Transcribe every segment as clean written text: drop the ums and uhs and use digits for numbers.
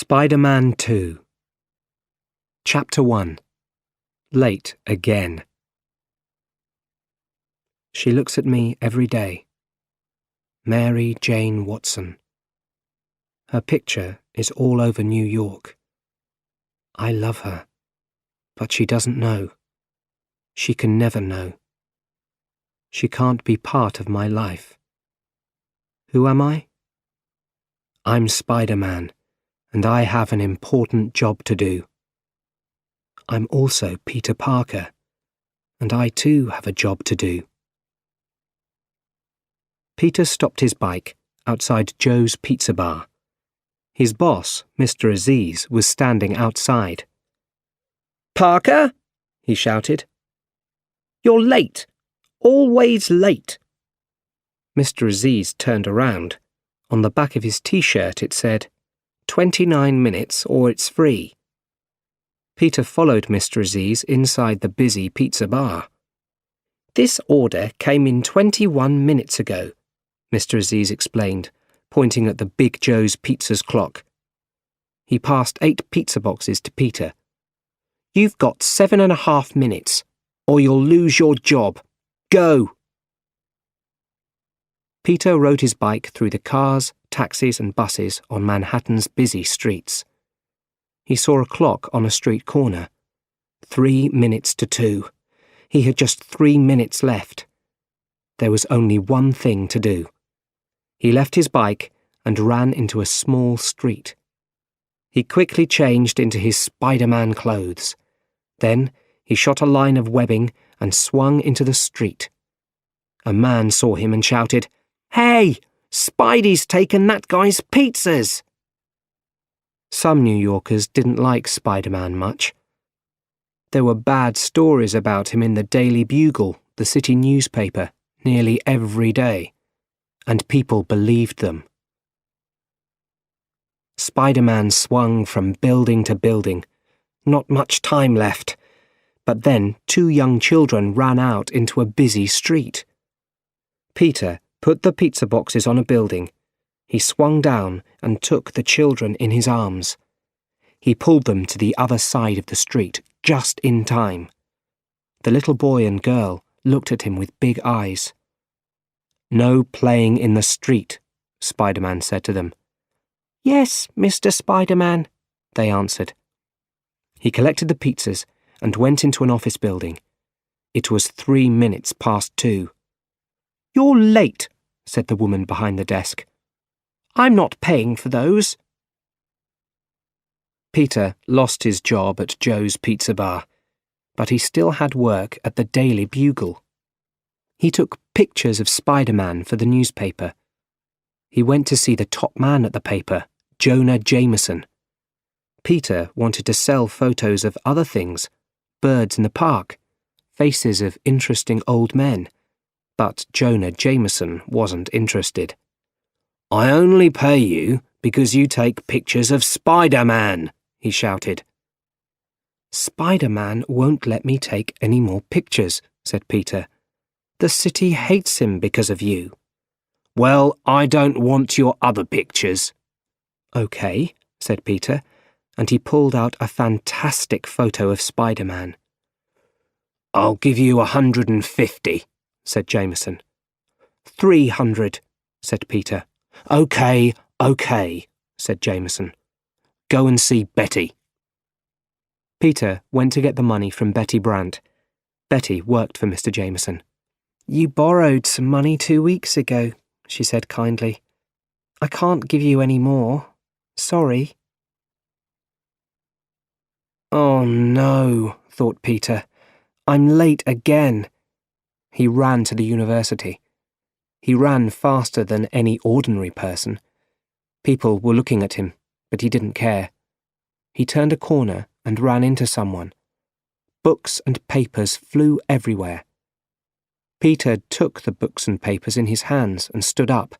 Spider-Man 2 Chapter 1 Late Again. She looks at me every day. Mary Jane Watson. Her picture is all over New York. I love her, but she doesn't know. She can never know. She can't be part of my life. Who am I? I'm Spider-Man, and I have an important job to do. I'm also Peter Parker, and I too have a job to do. Peter stopped his bike outside Joe's Pizza Bar. His boss, Mr. Aziz, was standing outside. "Parker," he shouted. "You're late. Always late." Mr. Aziz turned around. On the back of his t-shirt it said, 29 minutes or it's free. Peter followed Mr. Aziz inside the busy pizza bar. "This order came in 21 minutes ago," Mr. Aziz explained, pointing at the Big Joe's Pizza's clock. He passed 8 pizza boxes to Peter. "You've got 7.5 minutes, or you'll lose your job. Go!" Peter rode his bike through the cars, taxis and buses on Manhattan's busy streets. He saw a clock on a street corner. 3 minutes to 2. He had just 3 minutes left. There was only one thing to do. He left his bike and ran into a small street. He quickly changed into his Spider-Man clothes. Then he shot a line of webbing and swung into the street. A man saw him and shouted, "Hey! Spidey's taken that guy's pizzas!" Some New Yorkers didn't like Spider-Man much. There were bad stories about him in the Daily Bugle, the city newspaper, nearly every day, and people believed them. Spider-Man swung from building to building. Not much time left. But then 2 young children ran out into a busy street. Peter put the pizza boxes on a building. He swung down and took the children in his arms. He pulled them to the other side of the street, just in time. The little boy and girl looked at him with big eyes. "No playing in the street," Spider-Man said to them. "Yes, Mr. Spider-Man," they answered. He collected the pizzas and went into an office building. It was 3 minutes past 2. "You're late," said the woman behind the desk. "I'm not paying for those." Peter lost his job at Joe's Pizza Bar, but he still had work at the Daily Bugle. He took pictures of Spider-Man for the newspaper. He went to see the top man at the paper, Jonah Jameson. Peter wanted to sell photos of other things, birds in the park, faces of interesting old men, but Jonah Jameson wasn't interested. "I only pay you because you take pictures of Spider-Man," he shouted. "Spider-Man won't let me take any more pictures," said Peter. "The city hates him because of you." "Well, I don't want your other pictures." "Okay," said Peter, and he pulled out a fantastic photo of Spider-Man. "I'll give you 150, said Jameson. 300, said Peter. Okay, said Jameson. "Go and see Betty." Peter went to get the money from Betty Brandt. Betty worked for Mr. Jameson. "You borrowed some money 2 weeks ago," she said kindly. "I can't give you any more. Sorry." "Oh no," thought Peter. "I'm late again." He ran to the university. He ran faster than any ordinary person. People were looking at him, but he didn't care. He turned a corner and ran into someone. Books and papers flew everywhere. Peter took the books and papers in his hands and stood up,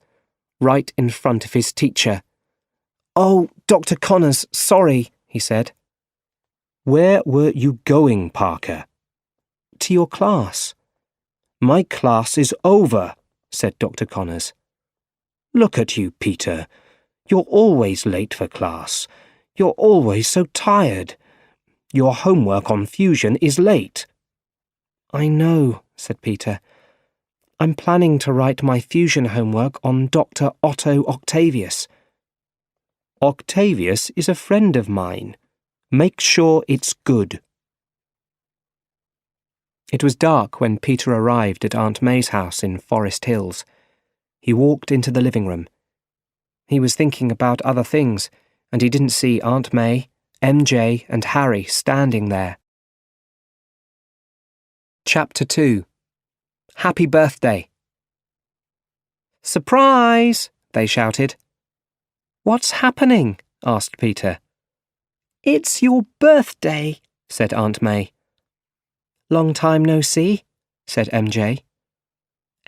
right in front of his teacher. "Oh, Dr. Connors, sorry," he said. "Where were you going, Parker?" "To your class." "My class is over," said Dr. Connors. "Look at you, Peter. You're always late for class. You're always so tired. Your homework on fusion is late. I know, said Peter. I'm planning to write my fusion homework on Dr. Otto Octavius. Octavius is a friend of mine. Make sure it's good. It was dark when Peter arrived at Aunt May's house in Forest Hills. He walked into the living room. He was thinking about other things, and he didn't see Aunt May, MJ, and Harry standing there. Chapter 2. Happy Birthday. Surprise! They shouted. What's happening? Asked Peter. It's your birthday, said Aunt May. Long time no see, said MJ.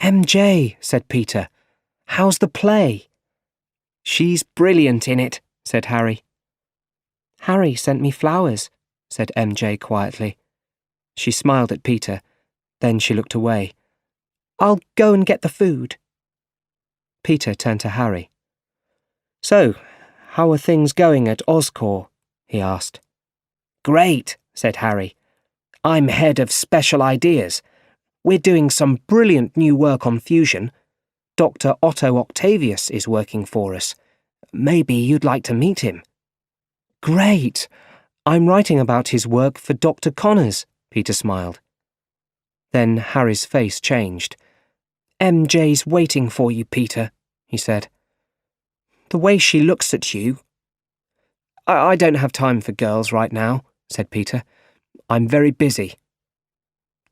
MJ, said Peter. How's the play? She's brilliant in it, said Harry. Harry sent me flowers, said MJ quietly. She smiled at Peter, then she looked away. I'll go and get the food. Peter turned to Harry. So, how are things going at Oscorp? He asked. Great, said Harry. I'm head of special ideas. We're doing some brilliant new work on fusion. Dr. Otto Octavius is working for us. Maybe you'd like to meet him. Great! I'm writing about his work for Dr. Connors, Peter smiled. Then Harry's face changed. MJ's waiting for you, Peter, he said. The way she looks at you... I don't have time for girls right now, said Peter. I'm very busy.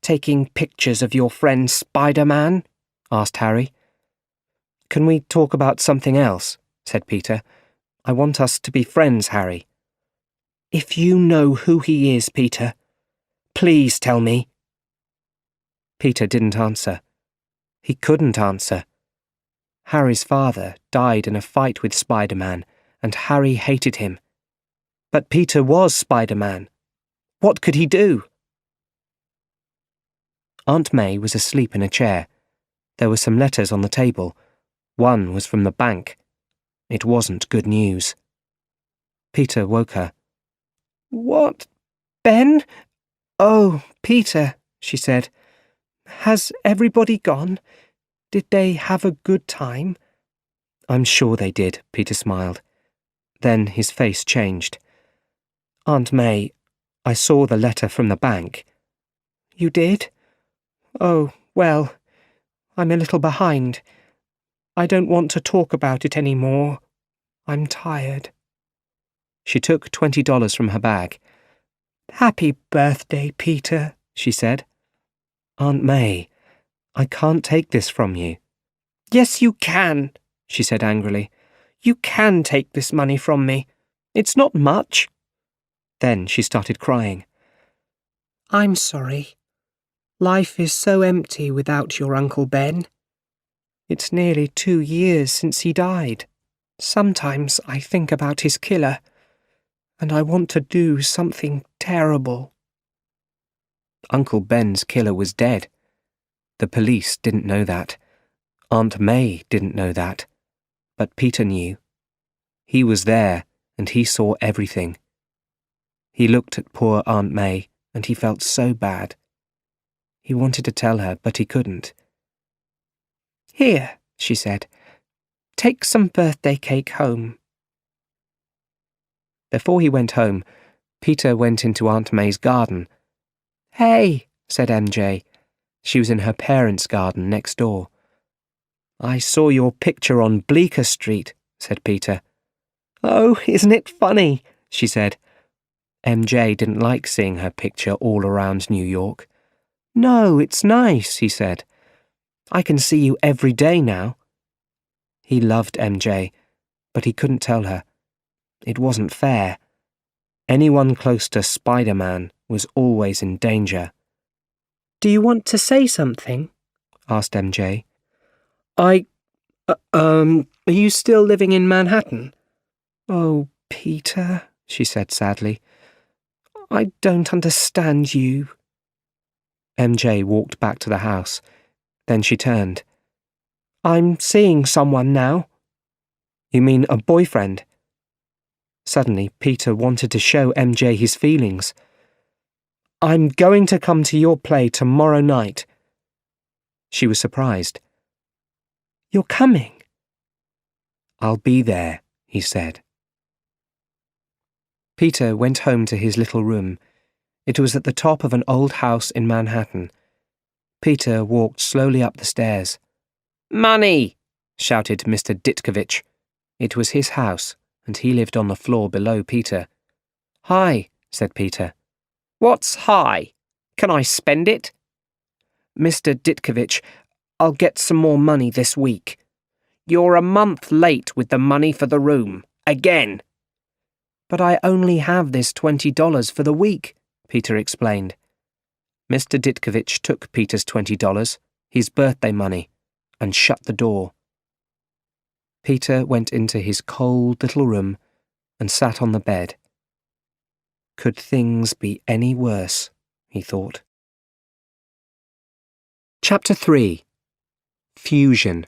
Taking pictures of your friend Spider-Man? Asked Harry. Can we talk about something else? Said Peter. I want us to be friends, Harry. If you know who he is, Peter, please tell me. Peter didn't answer. He couldn't answer. Harry's father died in a fight with Spider-Man, and Harry hated him. But Peter was Spider-Man. What could he do? Aunt May was asleep in a chair. There were some letters on the table. One was from the bank. It wasn't good news. Peter woke her. What? Ben? Oh, Peter, she said. Has everybody gone? Did they have a good time? I'm sure they did, Peter smiled. Then his face changed. Aunt May, I saw the letter from the bank. You did? Oh, well, I'm a little behind. I don't want to talk about it any more. I'm tired. She took $20 from her bag. Happy birthday, Peter, she said. Aunt May, I can't take this from you. Yes, you can, she said angrily. You can take this money from me. It's not much. Then she started crying. I'm sorry. Life is so empty without your Uncle Ben. It's nearly 2 years since he died. Sometimes I think about his killer, and I want to do something terrible. Uncle Ben's killer was dead. The police didn't know that. Aunt May didn't know that. But Peter knew. He was there, and he saw everything. He looked at poor Aunt May, and he felt so bad. He wanted to tell her, but he couldn't. Here, she said. Take some birthday cake home. Before he went home, Peter went into Aunt May's garden. Hey, said MJ. She was in her parents' garden next door. I saw your picture on Bleecker Street, said Peter. Oh, isn't it funny, she said. MJ didn't like seeing her picture all around New York. No, it's nice, he said. I can see you every day now. He loved MJ, but he couldn't tell her. It wasn't fair. Anyone close to Spider-Man was always in danger. Do you want to say something? Asked MJ. Are you still living in Manhattan? Oh, Peter, she said sadly. I don't understand you. MJ walked back to the house. Then she turned. I'm seeing someone now. You mean a boyfriend? Suddenly, Peter wanted to show MJ his feelings. "I'm going to come to your play tomorrow night." She was surprised. "You're coming?" "I'll be there," he said. Peter went home to his little room. It was at the top of an old house in Manhattan. Peter walked slowly up the stairs. "Money!" shouted Mr. Ditkovich. It was his house, and he lived on the floor below Peter. "Hi," said Peter. "What's hi? Can I spend it?" "Mr. Ditkovich, I'll get some more money this week." "You're a month late with the money for the room. Again." "But I only have this $20 for the week," Peter explained. Mr. Ditkovich took Peter's $20, his birthday money, and shut the door. Peter went into his cold little room and sat on the bed. Could things be any worse, he thought. Chapter 3. Fusion.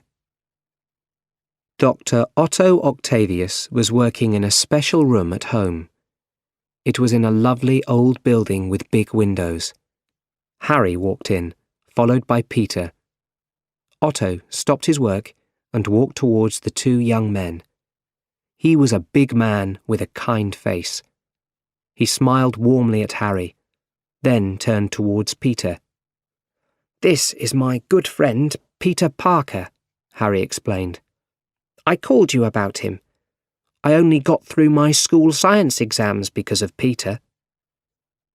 Dr. Otto Octavius was working in a special room at home. It was in a lovely old building with big windows. Harry walked in, followed by Peter. Otto stopped his work and walked towards the two young men. He was a big man with a kind face. He smiled warmly at Harry, then turned towards Peter. "This is my good friend, Peter Parker," Harry explained. "I called you about him. I only got through my school science exams because of Peter."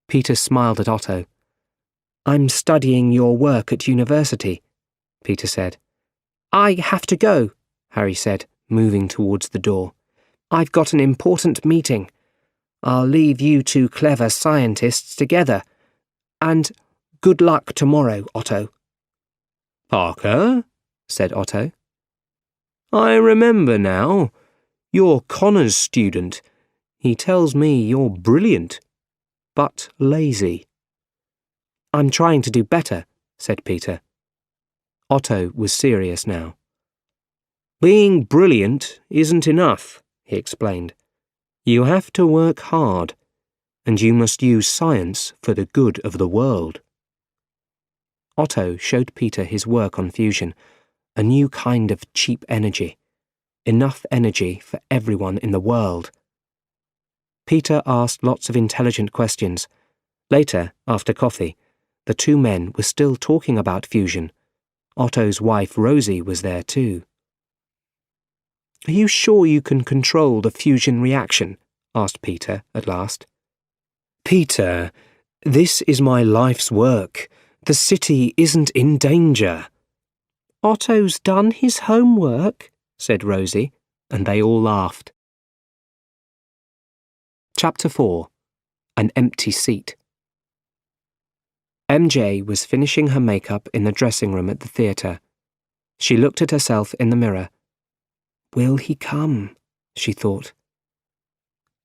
Peter smiled at Otto. "I'm studying your work at university," Peter said. "I have to go," Harry said, moving towards the door. "I've got an important meeting. I'll leave you two clever scientists together. And good luck tomorrow, Otto." "Parker," said Otto. "I remember now. You're Connor's student. He tells me you're brilliant, but lazy." "I'm trying to do better," said Peter. Otto was serious now. "Being brilliant isn't enough," he explained. "You have to work hard, and you must use science for the good of the world." Otto showed Peter his work on fusion, a new kind of cheap energy. Enough energy for everyone in the world. Peter asked lots of intelligent questions. Later, after coffee, the two men were still talking about fusion. Otto's wife Rosie was there too. "Are you sure you can control the fusion reaction?" asked Peter at last. "Peter, this is my life's work. The city isn't in danger." "Otto's done his homework," said Rosie, and they all laughed. Chapter 4. An Empty Seat. MJ was finishing her makeup in the dressing room at the theatre. She looked at herself in the mirror. "Will he come?" she thought.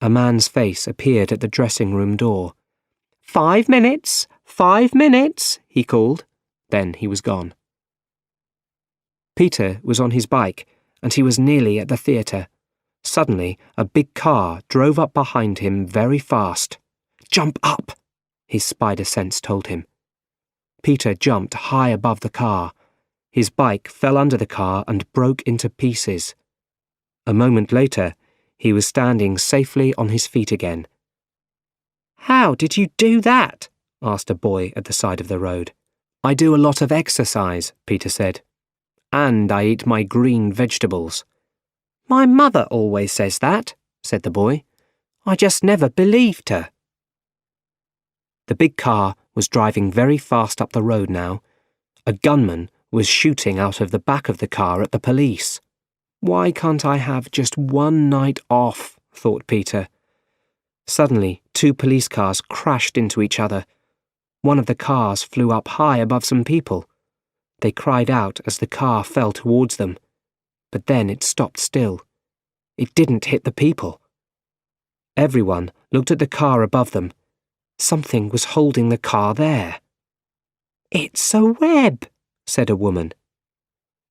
A man's face appeared at the dressing room door. 5 minutes! 5 minutes! he called. Then he was gone. Peter was on his bike, and he was nearly at the theatre. Suddenly, a big car drove up behind him very fast. "Jump up!" his spider sense told him. Peter jumped high above the car. His bike fell under the car and broke into pieces. A moment later, he was standing safely on his feet again. "How did you do that?" asked a boy at the side of the road. "I do a lot of exercise," Peter said. "And I eat my green vegetables." "My mother always says that," said the boy. "I just never believed her." The big car was driving very fast up the road now. A gunman was shooting out of the back of the car at the police. "Why can't I have just one night off?" thought Peter. Suddenly, two police cars crashed into each other. One of the cars flew up high above some people. They cried out as the car fell towards them. But then it stopped still. It didn't hit the people. Everyone looked at the car above them. Something was holding the car there. "It's a web," said a woman.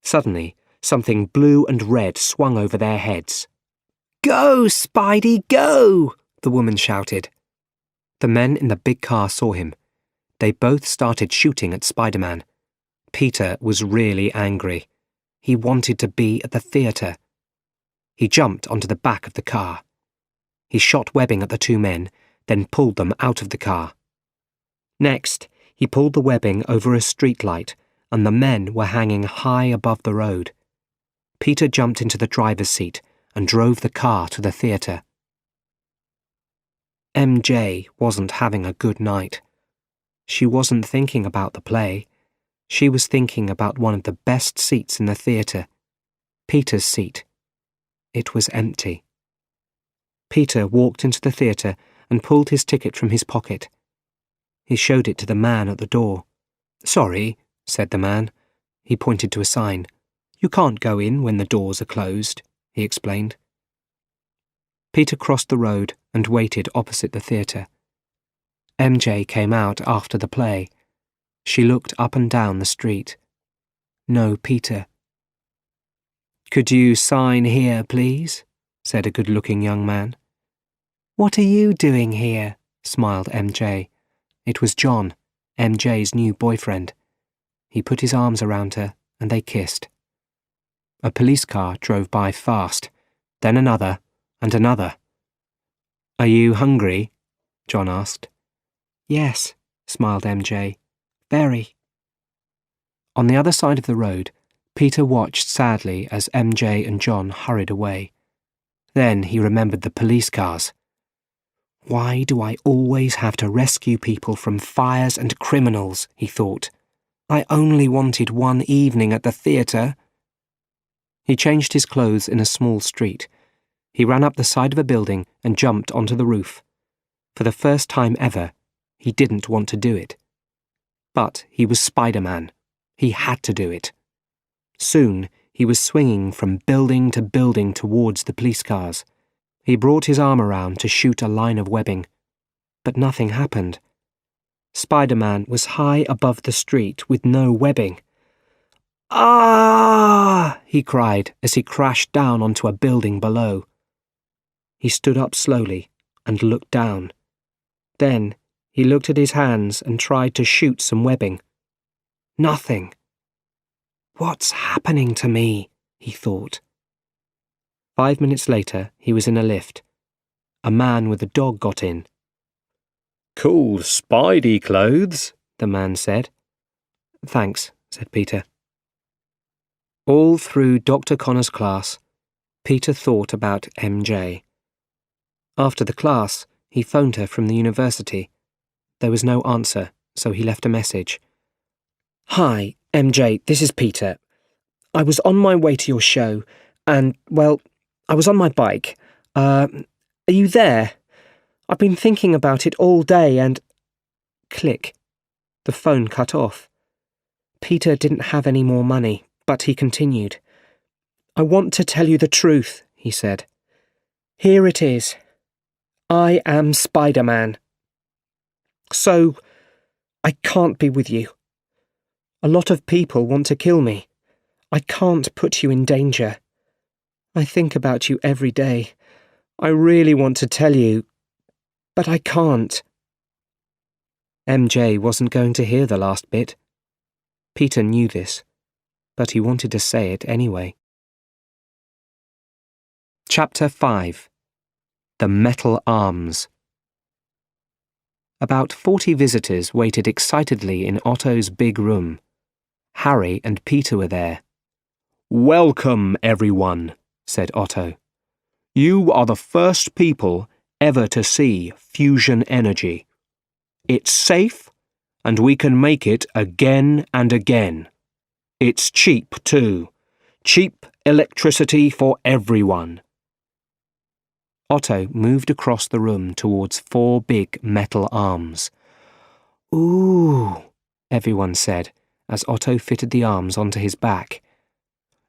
Suddenly, something blue and red swung over their heads. Go, Spidey, go! The woman shouted. The men in the big car saw him. They both started shooting at Spider-Man. Peter was really angry. He wanted to be at the theatre. He jumped onto the back of the car. He shot webbing at the two men, then pulled them out of the car. Next, he pulled the webbing over a streetlight, and the men were hanging high above the road. Peter jumped into the driver's seat and drove the car to the theatre. MJ wasn't having a good night. She wasn't thinking about the play. She was thinking about one of the best seats in the theatre, Peter's seat. It was empty. Peter walked into the theatre and pulled his ticket from his pocket. He showed it to the man at the door. "Sorry," said the man. He pointed to a sign. "You can't go in when the doors are closed," he explained. Peter crossed the road and waited opposite the theatre. MJ came out after the play. She looked up and down the street. No Peter. "Could you sign here, please?" said a good-looking young man. "What are you doing here?" smiled MJ. It was John, MJ's new boyfriend. He put his arms around her, and they kissed. A police car drove by fast, then another, and another. "Are you hungry?" John asked. "Yes," smiled MJ. "Very." On the other side of the road, Peter watched sadly as MJ and John hurried away. Then he remembered the police cars. "Why do I always have to rescue people from fires and criminals?" he thought. "I only wanted one evening at the theatre." He changed his clothes in a small street. He ran up the side of a building and jumped onto the roof. For the first time ever, he didn't want to do it. But he was Spider-Man. He had to do it. Soon, he was swinging from building to building towards the police cars. He brought his arm around to shoot a line of webbing. But nothing happened. Spider-Man was high above the street with no webbing. "Ah!" he cried as he crashed down onto a building below. He stood up slowly and looked down. Then he looked at his hands and tried to shoot some webbing. Nothing. "What's happening to me?" he thought. 5 minutes later, he was in a lift. A man with a dog got in. "Cool Spidey clothes," the man said. "Thanks," said Peter. All through Dr. Connor's class, Peter thought about MJ. After the class, he phoned her from the university. There was no answer, so he left a message. "Hi, MJ, this is Peter. I was on my way to your show, and, well, I was on my bike. Are you there? I've been thinking about it all day and—" Click. The phone cut off. Peter didn't have any more money, but he continued. "I want to tell you the truth," he said. "Here it is. I am Spider-Man. So, I can't be with you. A lot of people want to kill me. I can't put you in danger. I think about you every day. I really want to tell you, but I can't." MJ wasn't going to hear the last bit. Peter knew this, but he wanted to say it anyway. Chapter 5. The Metal Arms. About 40 visitors waited excitedly in Otto's big room. Harry and Peter were there. "Welcome, everyone," said Otto. "You are the first people ever to see fusion energy. It's safe, and we can make it again and again. It's cheap, too. Cheap electricity for everyone." Otto moved across the room towards 4 big metal arms. "Ooh," everyone said, as Otto fitted the arms onto his back.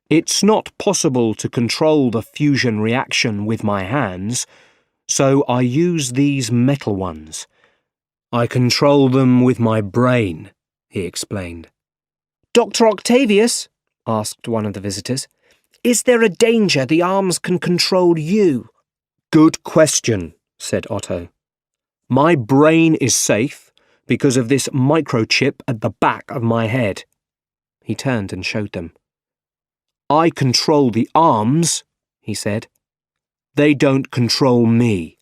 "It's not possible to control the fusion reaction with my hands, so I use these metal ones. I control them with my brain," he explained. "Dr. Octavius," asked one of the visitors, "is there a danger the arms can control you?" Good question, said Otto. My brain is safe because of this microchip at the back of my head. He turned and showed them. I control the arms, he said. They don't control me.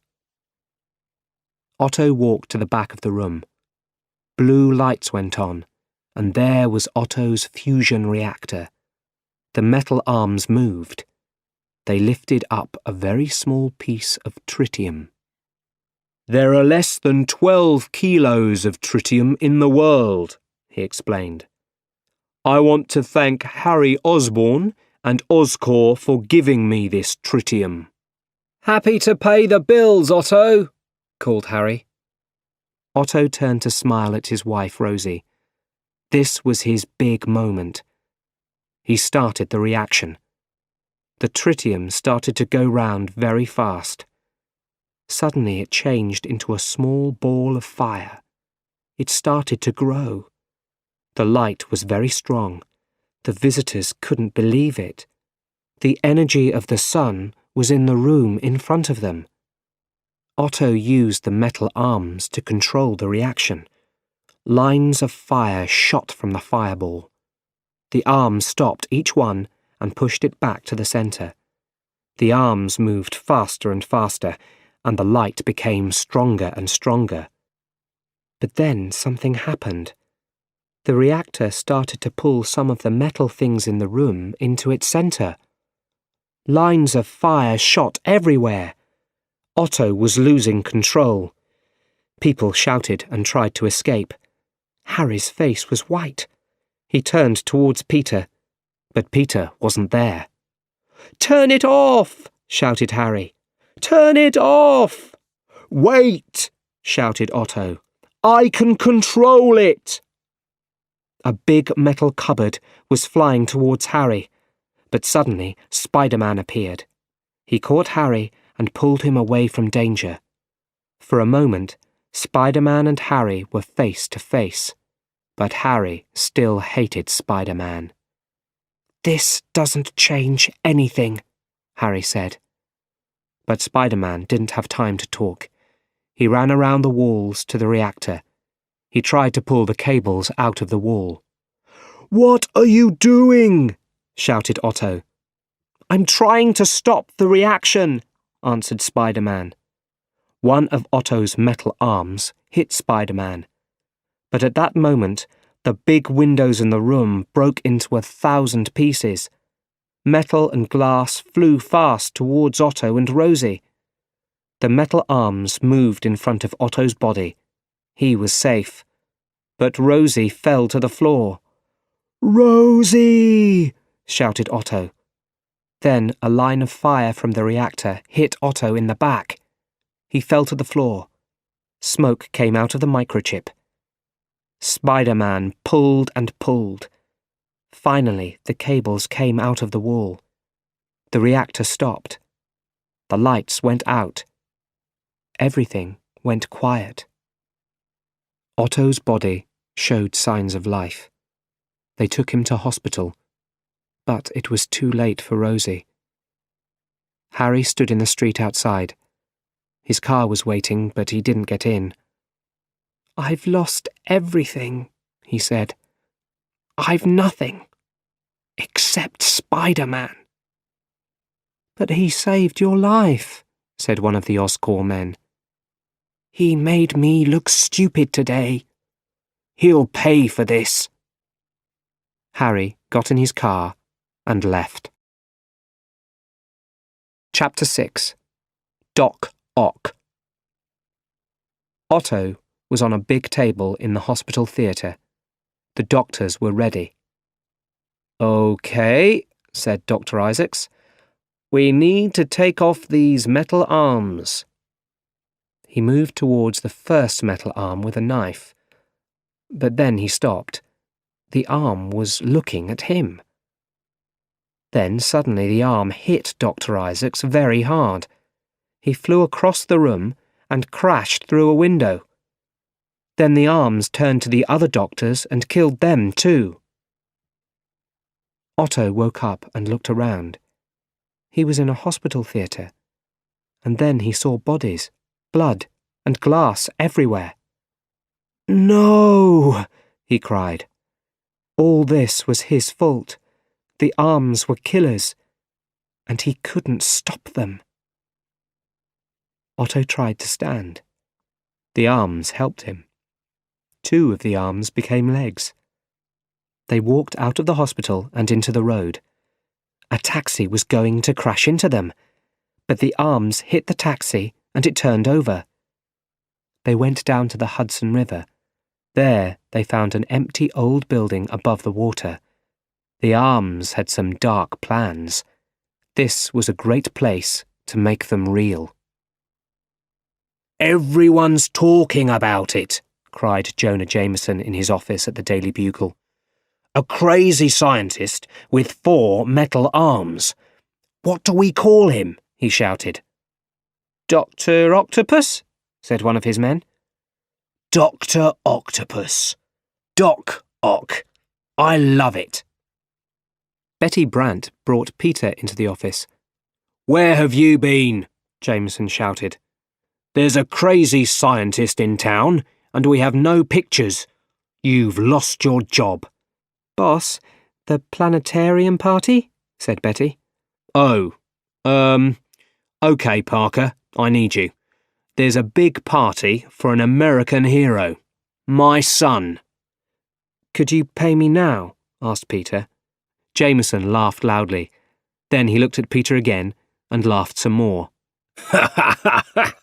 Otto walked to the back of the room. Blue lights went on, and there was Otto's fusion reactor. The metal arms moved. They lifted up a very small piece of tritium. There are less than 12 kilos of tritium in the world, he explained. I want to thank Harry Osborn and Oscorp for giving me this tritium. Happy to pay the bills, Otto, called Harry. Otto turned to smile at his wife, Rosie. This was his big moment. He started the reaction. The tritium started to go round very fast. Suddenly it changed into a small ball of fire. It started to grow. The light was very strong. The visitors couldn't believe it. The energy of the sun was in the room in front of them. Otto used the metal arms to control the reaction. Lines of fire shot from the fireball. The arms stopped each one and pushed it back to the centre. The arms moved faster and faster, and the light became stronger and stronger. But then something happened. The reactor started to pull some of the metal things in the room into its centre. Lines of fire shot everywhere. Otto was losing control. People shouted and tried to escape. Harry's face was white. He turned towards Peter, but Peter wasn't there. "Turn it off!" shouted Harry. "Turn it off!" "Wait!" shouted Otto. "I can control it!" A big metal cupboard was flying towards Harry, but suddenly Spider-Man appeared. He caught Harry and pulled him away from danger. For a moment, Spider-Man and Harry were face to face, but Harry still hated Spider-Man. "This doesn't change anything," Harry said. But Spider-Man didn't have time to talk. He ran around the walls to the reactor. He tried to pull the cables out of the wall. "What are you doing?" shouted Otto. "I'm trying to stop the reaction," answered Spider-Man. One of Otto's metal arms hit Spider-Man. But at that moment, the big windows in the room broke into 1,000 pieces. Metal and glass flew fast towards Otto and Rosie. The metal arms moved in front of Otto's body. He was safe. But Rosie fell to the floor. "Rosie!" shouted Otto. Then a line of fire from the reactor hit Otto in the back. He fell to the floor. Smoke came out of the microchip. Spider-Man pulled and pulled. Finally, the cables came out of the wall. The reactor stopped. The lights went out. Everything went quiet. Otto's body showed signs of life. They took him to hospital, but it was too late for Rosie. Harry stood in the street outside. His car was waiting, but he didn't get in. "I've lost everything," he said. "I've nothing, except Spider-Man." "But he saved your life," said one of the Oscorp men. "He made me look stupid today. He'll pay for this." Harry got in his car and left. Chapter 6. Doc Ock. Otto was on a big table in the hospital theatre. The doctors were ready. "Okay," said Dr. Isaacs. "We need to take off these metal arms." He moved towards the first metal arm with a knife. But then he stopped. The arm was looking at him. Then suddenly the arm hit Dr. Isaacs very hard. He flew across the room and crashed through a window. Then the arms turned to the other doctors and killed them too. Otto woke up and looked around. He was in a hospital theatre. and then he saw bodies, blood, and glass everywhere. "No!" he cried. All this was his fault. The arms were killers, and he couldn't stop them. Otto tried to stand. The arms helped him. 2 of the arms became legs. They walked out of the hospital and into the road. A taxi was going to crash into them, but the arms hit the taxi and it turned over. They went down to the Hudson River. There they found an empty old building above the water. The arms had some dark plans. This was a great place to make them real. "Everyone's talking about it," cried Jonah Jameson in his office at the Daily Bugle. "A crazy scientist with 4 metal arms. What do we call him?" he shouted. "Dr. Octopus?" said one of his men. "Dr. Octopus. Doc Ock. I love it." Betty Brant brought Peter into the office. "Where have you been?" Jameson shouted. "There's a crazy scientist in town, and we have no pictures. You've lost your job." "Boss, the planetarium party?" said Betty. "Oh, OK, Parker, I need you. There's a big party for an American hero. My son." "Could you pay me now?" asked Peter. Jameson laughed loudly. Then he looked at Peter again and laughed some more. "Ha ha ha ha!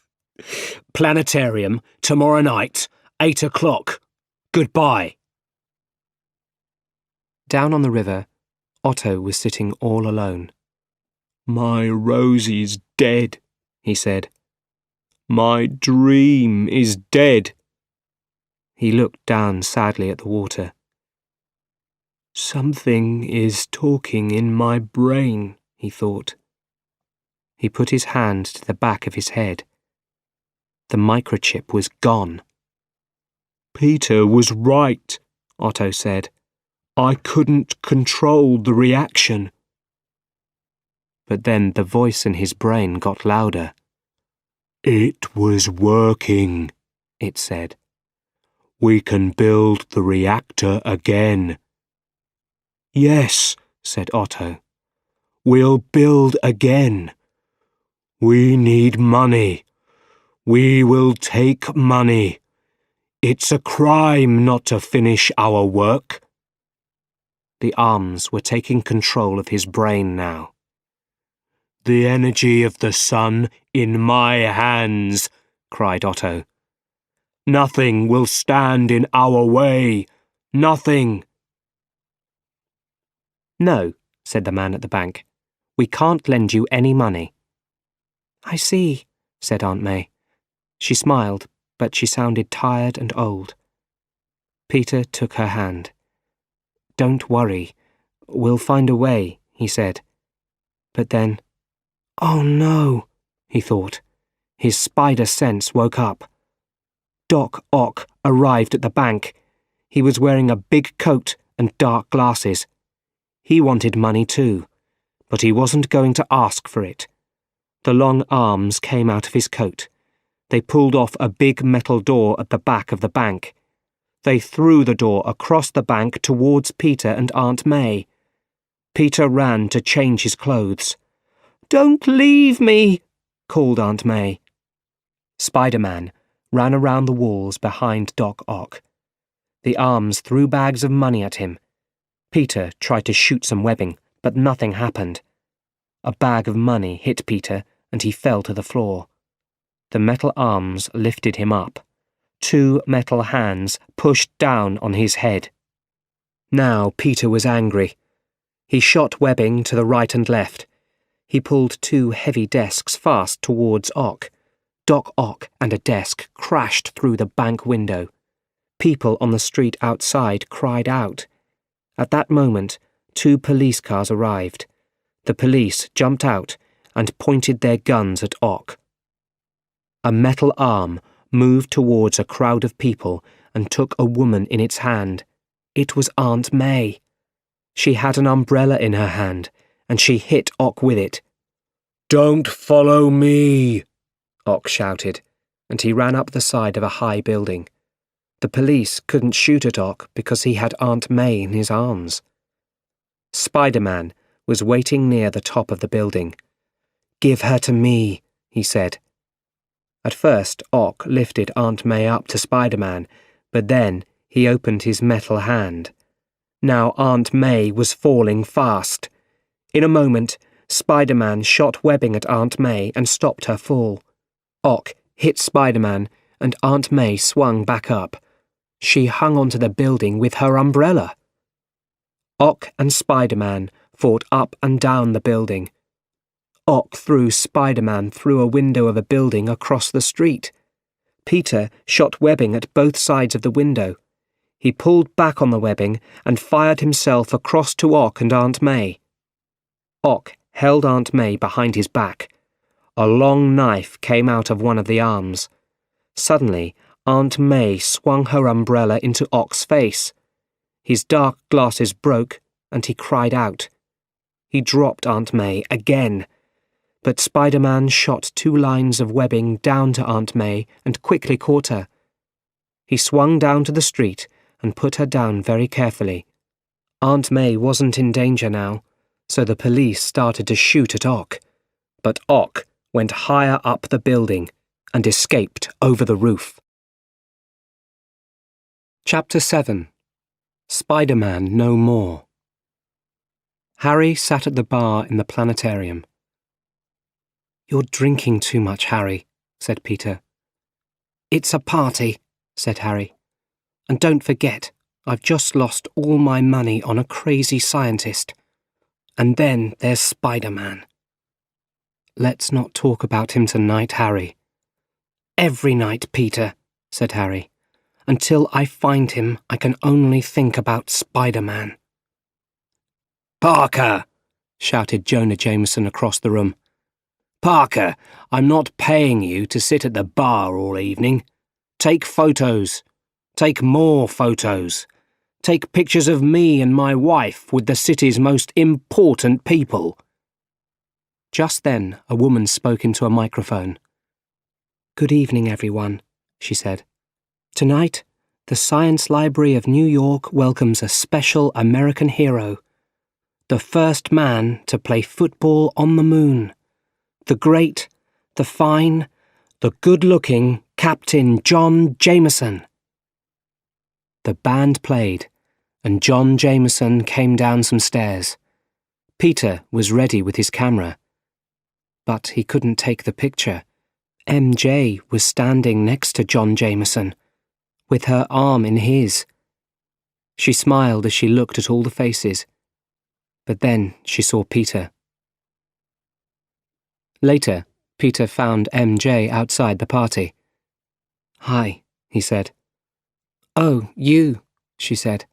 Planetarium, tomorrow night, 8 o'clock. Goodbye." Down on the river, Otto was sitting all alone. "My Rosie's dead," he said. "My dream is dead." He looked down sadly at the water. "Something is talking in my brain," he thought. He put his hand to the back of his head. The microchip was gone. "Peter was right," Otto said. "I couldn't control the reaction." But then the voice in his brain got louder. "It was working," it said. "We can build the reactor again." "Yes," said Otto. "We'll build again. We need money. We will take money. It's a crime not to finish our work." The arms were taking control of his brain now. "The energy of the sun in my hands," cried Otto. "Nothing will stand in our way. Nothing." "No," said the man at the bank. "We can't lend you any money." "I see," said Aunt May. She smiled, but she sounded tired and old. Peter took her hand. "Don't worry. We'll find a way," he said. But then, "Oh no," he thought. His spider sense woke up. Doc Ock arrived at the bank. He was wearing a big coat and dark glasses. He wanted money too, but he wasn't going to ask for it. The long arms came out of his coat. They pulled off a big metal door at the back of the bank. They threw the door across the bank towards Peter and Aunt May. Peter ran to change his clothes. "Don't leave me," called Aunt May. Spider-Man ran around the walls behind Doc Ock. The arms threw bags of money at him. Peter tried to shoot some webbing, but nothing happened. A bag of money hit Peter, and he fell to the floor. The metal arms lifted him up. 2 metal hands pushed down on his head. Now Peter was angry. He shot webbing to the right and left. He pulled 2 heavy desks fast towards Ock. Doc Ock and a desk crashed through the bank window. People on the street outside cried out. At that moment, 2 police cars arrived. The police jumped out and pointed their guns at Ock. A metal arm moved towards a crowd of people and took a woman in its hand. It was Aunt May. She had an umbrella in her hand, and she hit Ock with it. "Don't follow me," Ock shouted, and he ran up the side of a high building. The police couldn't shoot at Ock because he had Aunt May in his arms. Spider-Man was waiting near the top of the building. "Give her to me," he said. At first, Ock lifted Aunt May up to Spider-Man, but then he opened his metal hand. Now Aunt May was falling fast. In a moment, Spider-Man shot webbing at Aunt May and stopped her fall. Ock hit Spider-Man, and Aunt May swung back up. She hung onto the building with her umbrella. Ock and Spider-Man fought up and down the building. Ock threw Spider-Man through a window of a building across the street. Peter shot webbing at both sides of the window. He pulled back on the webbing and fired himself across to Ock and Aunt May. Ock held Aunt May behind his back. A long knife came out of one of the arms. Suddenly, Aunt May swung her umbrella into Ock's face. His dark glasses broke, and he cried out. He dropped Aunt May again, but Spider-Man shot 2 lines of webbing down to Aunt May and quickly caught her. He swung down to the street and put her down very carefully. Aunt May wasn't in danger now, so the police started to shoot at Ock. But Ock went higher up the building and escaped over the roof. Chapter 7. Spider-Man No More. Harry sat at the bar in the planetarium. "You're drinking too much, Harry," said Peter. "It's a party," said Harry. "And don't forget, I've just lost all my money on a crazy scientist. And then there's Spider-Man." "Let's not talk about him tonight, Harry." "Every night, Peter," said Harry. "Until I find him, I can only think about Spider-Man." "Parker!" shouted Jonah Jameson across the room. "Parker, I'm not paying you to sit at the bar all evening. Take photos. Take more photos. Take pictures of me and my wife with the city's most important people." Just then, a woman spoke into a microphone. "Good evening, everyone," she said. "Tonight, the Science Library of New York welcomes a special American hero. The first man to play football on the moon. The great, the fine, the good-looking Captain John Jameson." The band played, and John Jameson came down some stairs. Peter was ready with his camera. But he couldn't take the picture. MJ was standing next to John Jameson, with her arm in his. She smiled as she looked at all the faces, but then she saw Peter. Later, Peter found MJ outside the party. "Hi," he said. "Oh, you," she said.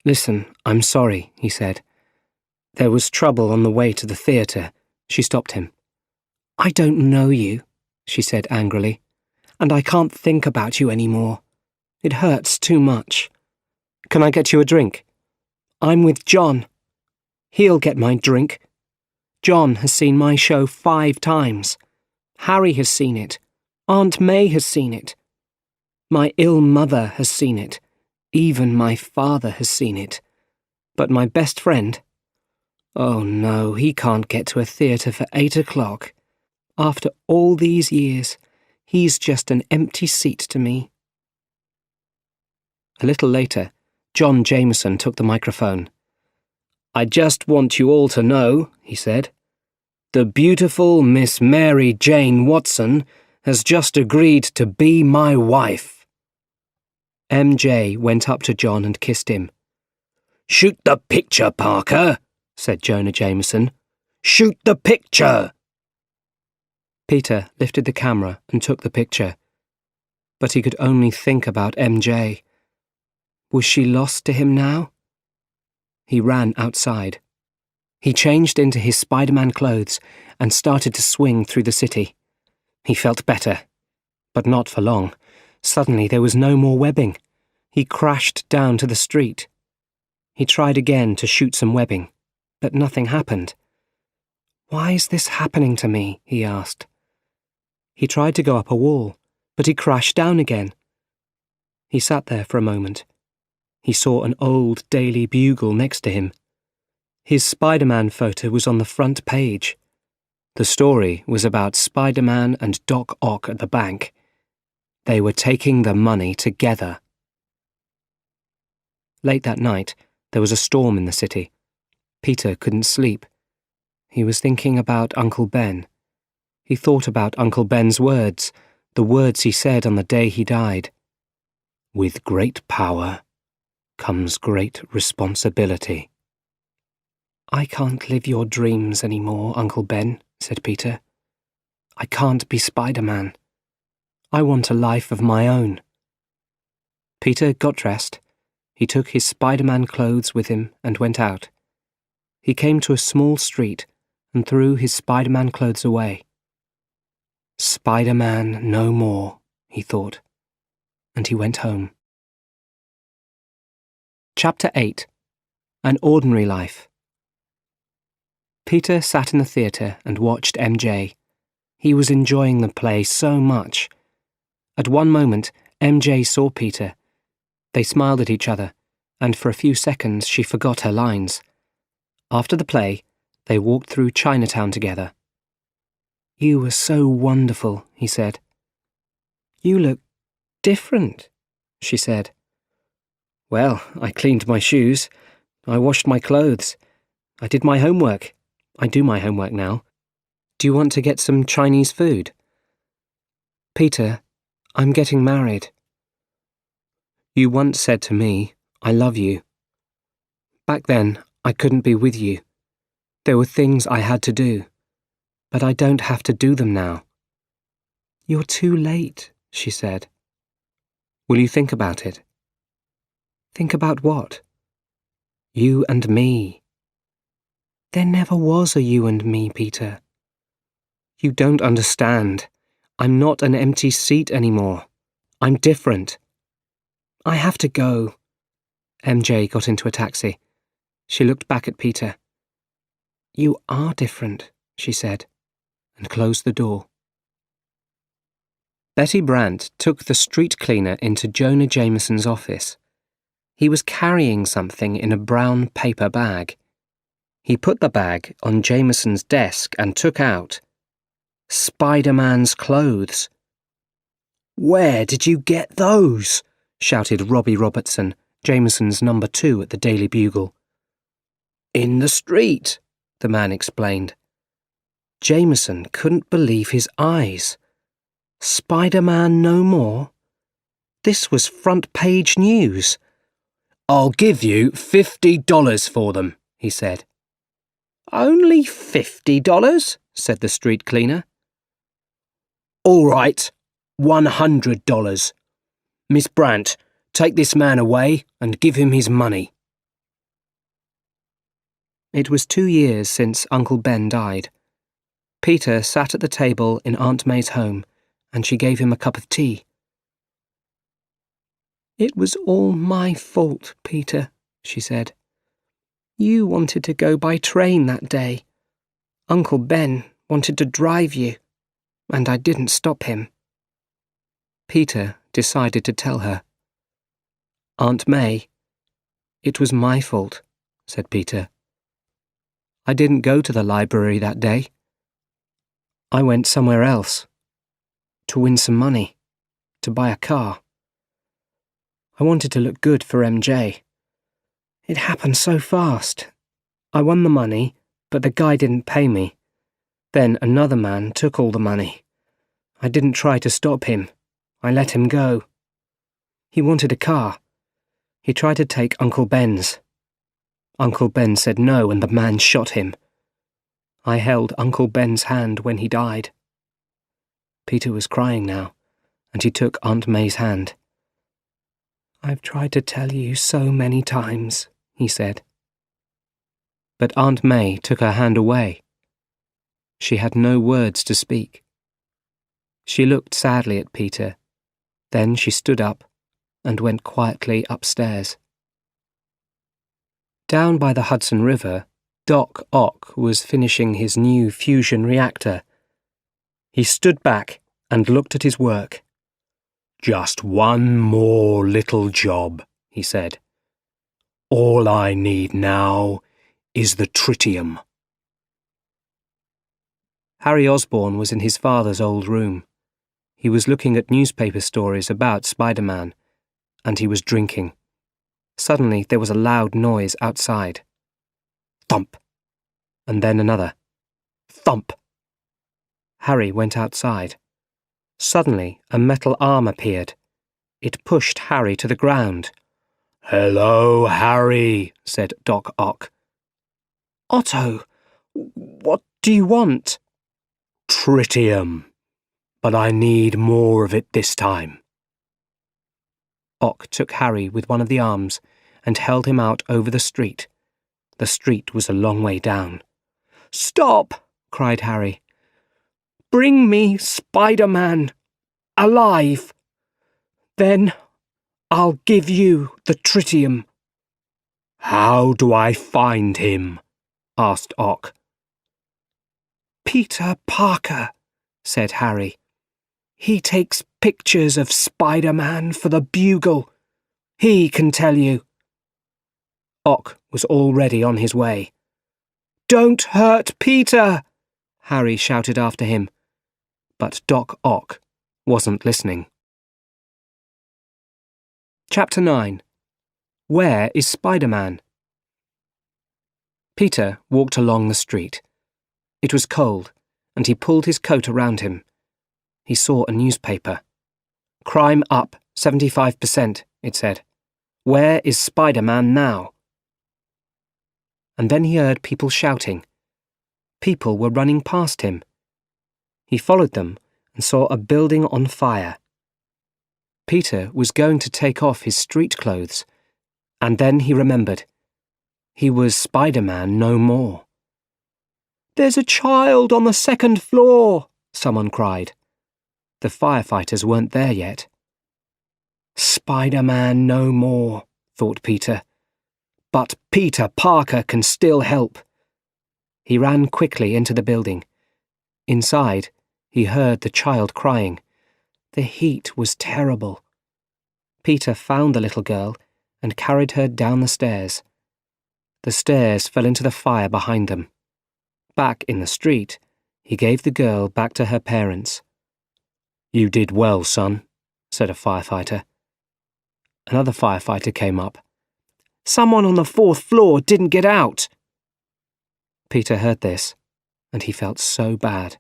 "Listen, I'm sorry," he said. "There was trouble on the way to the theatre." She stopped him. "I don't know you," she said angrily, "and I can't think about you anymore. It hurts too much. Can I get you a drink?" "I'm with John. He'll get my drink. John has seen my show 5 times. Harry has seen it. Aunt May has seen it. My ill mother has seen it. Even my father has seen it. But my best friend? Oh no, he can't get to a theatre for 8 o'clock. After all these years, he's just an empty seat to me." A little later, John Jameson took the microphone. "I just want you all to know," he said, "the beautiful Miss Mary Jane Watson has just agreed to be my wife." MJ went up to John and kissed him. "Shoot the picture, Parker," said Jonah Jameson. "Shoot the picture!" Peter lifted the camera and took the picture, but he could only think about MJ. Was she lost to him now? He ran outside. He changed into his Spider-Man clothes and started to swing through the city. He felt better, but not for long. Suddenly there was no more webbing. He crashed down to the street. He tried again to shoot some webbing, but nothing happened. "Why is this happening to me?" he asked. He tried to go up a wall, but he crashed down again. He sat there for a moment. He saw an old Daily Bugle next to him. His Spider-Man photo was on the front page. The story was about Spider-Man and Doc Ock at the bank. They were taking the money together. Late that night, there was a storm in the city. Peter couldn't sleep. He was thinking about Uncle Ben. He thought about Uncle Ben's words, the words he said on the day he died. With great power comes great responsibility. I can't live your dreams anymore, Uncle Ben, said Peter. I can't be Spider-Man. I want a life of my own. Peter got dressed. He took his Spider-Man clothes with him and went out. He came to a small street and threw his Spider-Man clothes away. Spider-Man no more, he thought, and he went home. Chapter 8. An Ordinary Life. Peter sat in the theatre and watched MJ. He was enjoying the play so much. At one moment, MJ saw Peter. They smiled at each other, and for a few seconds she forgot her lines. After the play, they walked through Chinatown together. You were so wonderful, he said. You look different, she said. Well, I cleaned my shoes. I washed my clothes. I did my homework. I do my homework now. Do you want to get some Chinese food? Peter, I'm getting married. You once said to me, I love you. Back then, I couldn't be with you. There were things I had to do, but I don't have to do them now. You're too late, she said. Will you think about it? Think about what? You and me. There never was a you and me, Peter. You don't understand. I'm not an empty seat anymore. I'm different. I have to go. MJ got into a taxi. She looked back at Peter. You are different, she said, and closed the door. Betty Brandt took the street cleaner into Jonah Jameson's office. He was carrying something in a brown paper bag. He put the bag on Jameson's desk and took out Spider-Man's clothes. Where did you get those? Shouted Robbie Robertson, Jameson's number 2 at the Daily Bugle. In the street, the man explained. Jameson couldn't believe his eyes. Spider-Man no more? This was front-page news. I'll give you $50 for them, he said. Only $50? Said the street cleaner. All right, $100. Miss Brandt, take this man away and give him his money. It was 2 years since Uncle Ben died. Peter sat at the table in Aunt May's home, and she gave him a cup of tea. It was all my fault, Peter, she said. You wanted to go by train that day. Uncle Ben wanted to drive you, and I didn't stop him. Peter decided to tell her. Aunt May, it was my fault, said Peter. I didn't go to the library that day. I went somewhere else. To win some money. To buy a car. I wanted to look good for MJ. It happened so fast. I won the money, but the guy didn't pay me. Then another man took all the money. I didn't try to stop him. I let him go. He wanted a car. He tried to take Uncle Ben's. Uncle Ben said no, and the man shot him. I held Uncle Ben's hand when he died. Peter was crying now, and he took Aunt May's hand. I've tried to tell you so many times, he said. But Aunt May took her hand away. She had no words to speak. She looked sadly at Peter. Then she stood up and went quietly upstairs. Down by the Hudson River, Doc Ock was finishing his new fusion reactor. He stood back and looked at his work. "Just one more little job," he said. "All I need now is the tritium." Harry Osborn was in his father's old room. He was looking at newspaper stories about Spider-Man, and he was drinking. Suddenly there was a loud noise outside. Thump! And then another. Thump! Harry went outside. Suddenly a metal arm appeared. It pushed Harry to the ground. "Hello, Harry," said Doc Ock. "Otto, what do you want?" "Tritium. But I need more of it this time." Ock took Harry with one of the arms and held him out over the street. The street was a long way down. "Stop!" cried Harry. "Bring me Spider-Man, alive. Then I'll give you the tritium." "How do I find him?" asked Ock. "Peter Parker," said Harry. "He takes pictures of Spider-Man for the Bugle. He can tell you." Ock was already on his way. "Don't hurt Peter!" Harry shouted after him. But Doc Ock wasn't listening. Chapter 9. Where is Spider-Man? Peter walked along the street. It was cold, and he pulled his coat around him. He saw a newspaper. "Crime up 75%, it said. Where is Spider-Man now? And then he heard people shouting. People were running past him. He followed them and saw a building on fire. Peter was going to take off his street clothes, and then he remembered. He was Spider-Man no more. "There's a child on the second floor," someone cried. The firefighters weren't there yet. Spider-Man no more, thought Peter. But Peter Parker can still help. He ran quickly into the building. Inside, he heard the child crying. The heat was terrible. Peter found the little girl and carried her down the stairs. The stairs fell into the fire behind them. Back in the street, he gave the girl back to her parents. "You did well, son," said a firefighter. Another firefighter came up. "Someone on the 4th floor didn't get out." Peter heard this, and he felt so bad.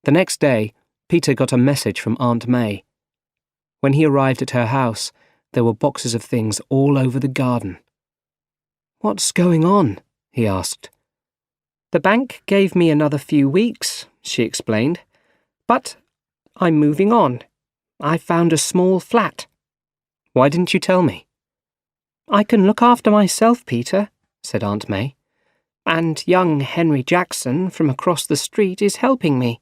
The next day, Peter got a message from Aunt May. When he arrived at her house, there were boxes of things all over the garden. "What's going on?" he asked. "The bank gave me another few weeks," she explained. "But I'm moving on. I found a small flat." "Why didn't you tell me?" "I can look after myself, Peter," said Aunt May. "And young Henry Jackson from across the street is helping me.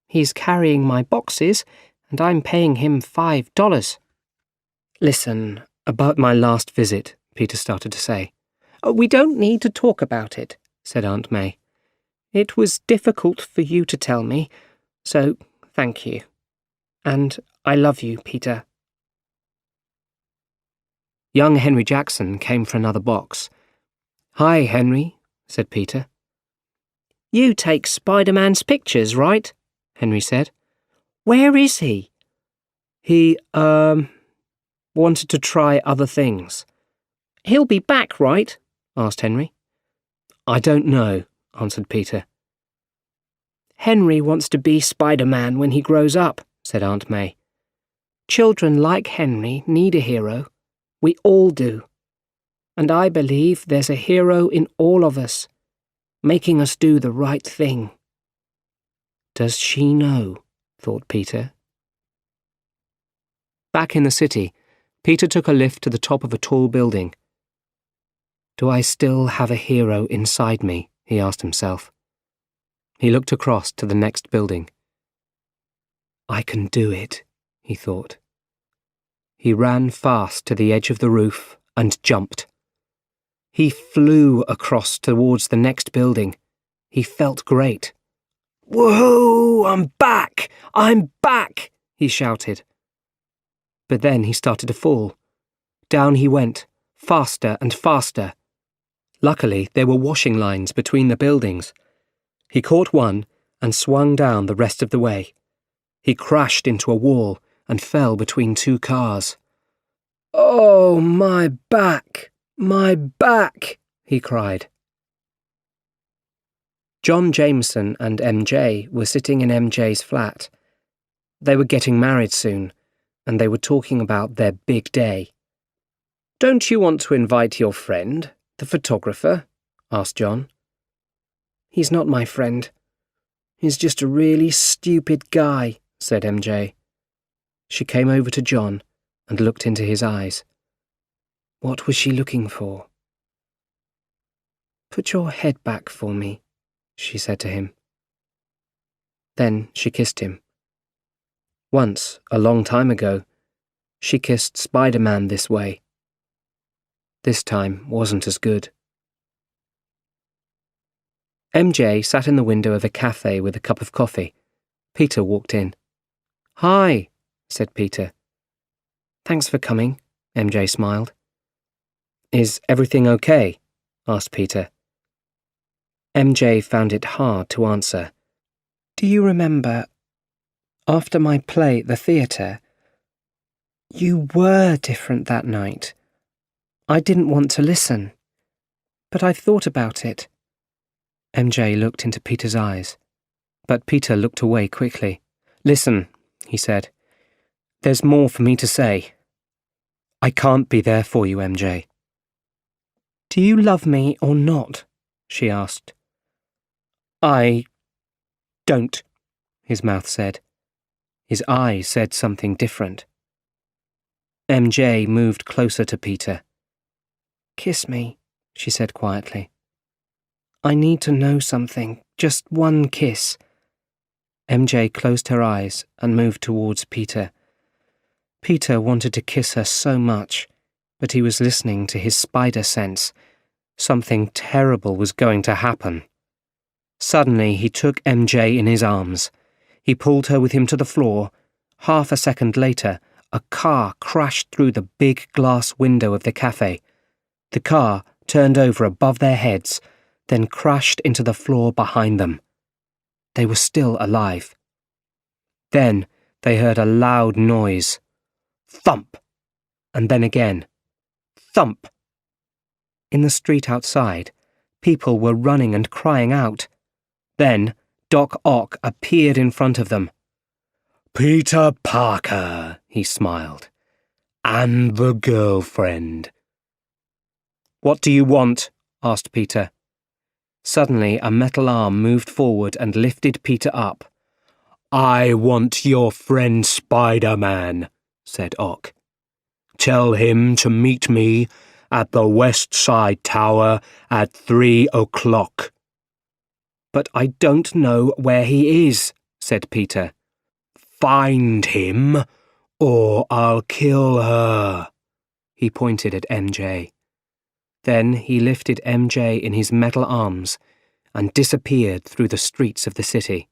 He's carrying my boxes, and I'm paying him $5. "Listen, about my last visit," Peter started to say. "We don't need to talk about it," said Aunt May. "It was difficult for you to tell me, so thank you. And I love you, Peter." Young Henry Jackson came for another box. "Hi, Henry," said Peter. "You take Spider-Man's pictures, right?" Henry said. "Where is he?" He, wanted to try other things." "He'll be back, right?" asked Henry. "I don't know," answered Peter. "Henry wants to be Spider-Man when he grows up," said Aunt May. "Children like Henry need a hero. We all do. And I believe there's a hero in all of us, making us do the right thing." Does she know? thought Peter. Back in the city, Peter took a lift to the top of a tall building. Do I still have a hero inside me? He asked himself. He looked across to the next building. I can do it, he thought. He ran fast to the edge of the roof and jumped. He flew across towards the next building. He felt great. "Woohoo! I'm back! I'm back!" he shouted. But then he started to fall. Down he went, faster and faster. Luckily, there were washing lines between the buildings. He caught one and swung down the rest of the way. He crashed into a wall and fell between two cars. "Oh, my back! My back!" he cried. John Jameson and MJ were sitting in MJ's flat. They were getting married soon, and they were talking about their big day. "Don't you want to invite your friend, the photographer?" asked John. "He's not my friend. He's just a really stupid guy," said MJ. She came over to John and looked into his eyes. What was she looking for? "Put your head back for me," she said to him. Then she kissed him. Once, a long time ago, she kissed Spider-Man this way. This time wasn't as good. MJ sat in the window of a cafe with a cup of coffee. Peter walked in. "Hi," said Peter. "Thanks for coming," MJ smiled. "Is everything okay?" asked Peter. MJ found it hard to answer. "Do you remember, after my play at the theatre, you were different that night. I didn't want to listen, but I thought about it." MJ looked into Peter's eyes, but Peter looked away quickly. "Listen," he said. "There's more for me to say. I can't be there for you, MJ." "Do you love me or not?" she asked. "I don't," his mouth said. His eyes said something different. MJ moved closer to Peter. "Kiss me," she said quietly. "I need to know something, just one kiss." MJ closed her eyes and moved towards Peter. Peter wanted to kiss her so much, but he was listening to his spider sense. Something terrible was going to happen. Suddenly he took MJ in his arms. He pulled her with him to the floor. Half a second later, a car crashed through the big glass window of the cafe. The car turned over above their heads, then crashed into the floor behind them. They were still alive. Then they heard a loud noise. Thump! And then again. Thump! In the street outside, people were running and crying out. Then Doc Ock appeared in front of them. "Peter Parker," he smiled. "And the girlfriend." "What do you want?" asked Peter. Suddenly a metal arm moved forward and lifted Peter up. "I want your friend Spider-Man," said Ock. "Tell him to meet me at the West Side Tower at 3 o'clock. "But I don't know where he is," said Peter. "Find him, or I'll kill her." He pointed at MJ. Then he lifted MJ in his metal arms and disappeared through the streets of the city.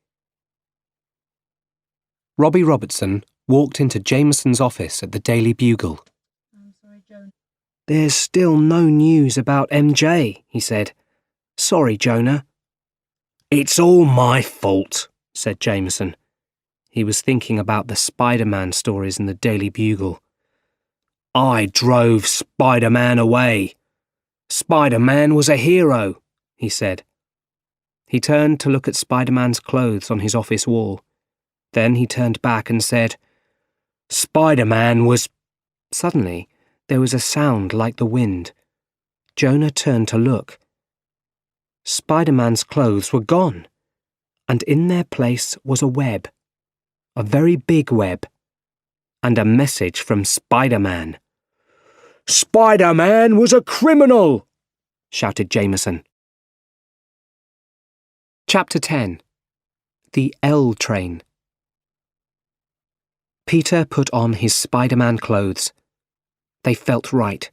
Robbie Robertson walked into Jameson's office at the Daily Bugle. "There's still no news about MJ," he said. "Sorry, Jonah." "It's all my fault," said Jameson. He was thinking about the Spider-Man stories in the Daily Bugle. "I drove Spider-Man away. Spider-Man was a hero," he said. He turned to look at Spider-Man's clothes on his office wall. Then he turned back and said, "Spider-Man was—" Suddenly, there was a sound like the wind. Jonah turned to look. Spider-Man's clothes were gone, and in their place was a web, a very big web, and a message from Spider-Man. "Spider-Man was a criminal!" shouted Jameson. Chapter 10. The L Train. Peter put on his Spider-Man clothes. They felt right.